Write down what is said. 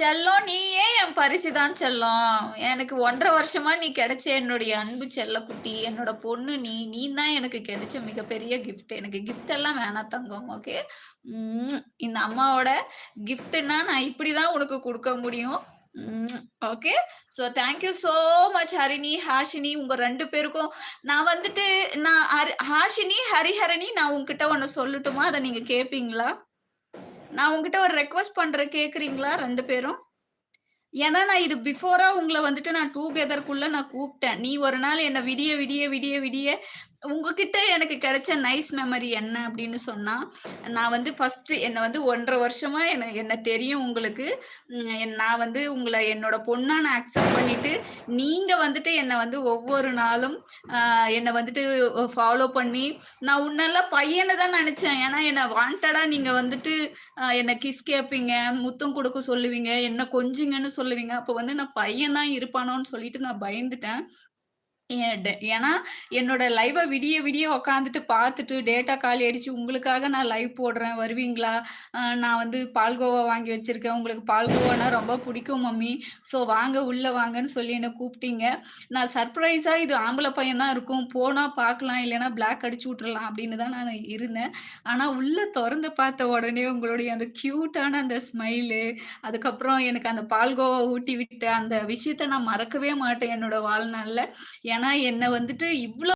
செல்லம் நீயே என் பரிசு தான் செல்லம். எனக்கு 1½ வருஷமா நீ கிடைச்ச என்னுடைய அன்பு செல்லக்குட்டி. என்னோட பொண்ணு நீ. நீ தான் எனக்கு கிடைச்ச மிகப்பெரிய கிஃப்ட். எனக்கு கிஃப்ட் எல்லாம் வேணாம் தங்கம். ஓகே. ம். இந்த அம்மாவோட கிஃப்ட்ன்னா நான் இப்படி தான் உனக்கு குடுக்க முடியும். ம். Okay. So thank you so much Harini, Hashini உங்க 2 பேருக்கும் நான் வந்துட்டு நான் ஹாஷினி, ஹரிஹரனி நான் உன்கிட்ட ஒண்ணு சொல்லட்டுமா? அத நீங்க கேட்பீங்களா? நான் உன்கிட்ட ஒரு ரெக்வெஸ்ட் பண்றேன் கேட்கிறீங்களா 2 பேரும்? ஏன்னா, நான் இது பிஃபோரா உங்கள வந்துட்டு நான் டூகெதர்க்குள்ள நான் கூப்ட்டேன். நீ ஒரு நாள் என்ன விடிய, விடிய, விடிய, விடிய உங்ககிட்ட எனக்கு கிடைச்ச நைஸ் மெமரி என்ன அப்படின்னு சொன்னா, நான் வந்து ஃபர்ஸ்ட்டு என்ன வந்து 1½ வருஷமா என்ன தெரியும் உங்களுக்கு. நான் வந்து உங்கள என்னோட பொண்ணா நான் அக்செப்ட் பண்ணிட்டு, நீங்க வந்துட்டு என்ன வந்து ஒவ்வொரு நாளும் என்ன வந்துட்டு ஃபாலோ பண்ணி, நான் உன்னெல்லாம் பையன்னு தான் நெனச்சேன். ஏன்னா, என்ன வாண்டடா நீங்க வந்துட்டு என்ன கிஸ் கேட்பீங்க, முத்தம் குடுக்க சொல்லுவீங்க, என்ன கொஞ்சுங்கன்னு சொல்லுவீங்க. அப்ப வந்து நான் பையன் தான் இருப்பானோன்னு சொல்லிட்டு நான் பயந்துட்டேன். ஏன்னா, என்னோட லைவ விடிய விடிய உட்காந்துட்டு பார்த்துட்டு, டேட்டா காலி ஆயிடுச்சு. உங்களுக்காக நான் லைவ் போடுறேன். வருவீங்களா? நான் வந்து பால்கோவா வாங்கி வச்சிருக்கேன். உங்களுக்கு பால்கோவானா ரொம்ப பிடிக்கும் மம்மி. ஸோ வாங்க, உள்ள வாங்கன்னு சொல்லி என்ன கூப்பிட்டீங்க. நான் சர்ப்ரைஸா இது ஆம்பள பையன் தான் இருக்கும். போனா பார்க்கலாம். இல்லைன்னா பிளாக் அடிச்சு விட்டுறலாம் அப்படின்னு தான் நான் இருந்தேன். ஆனா, உள்ள தொறந்து பார்த்த உடனே உங்களுடைய அந்த கியூட்டான அந்த ஸ்மைலு, அதுக்கப்புறம் எனக்கு அந்த பால்கோவா ஊட்டி விட்ட அந்த விஷயத்த நான் மறக்கவே மாட்டேன் என்னோட வாழ்நாள்ல. ஏன்னா, என்ன வந்துட்டு இவ்ளோ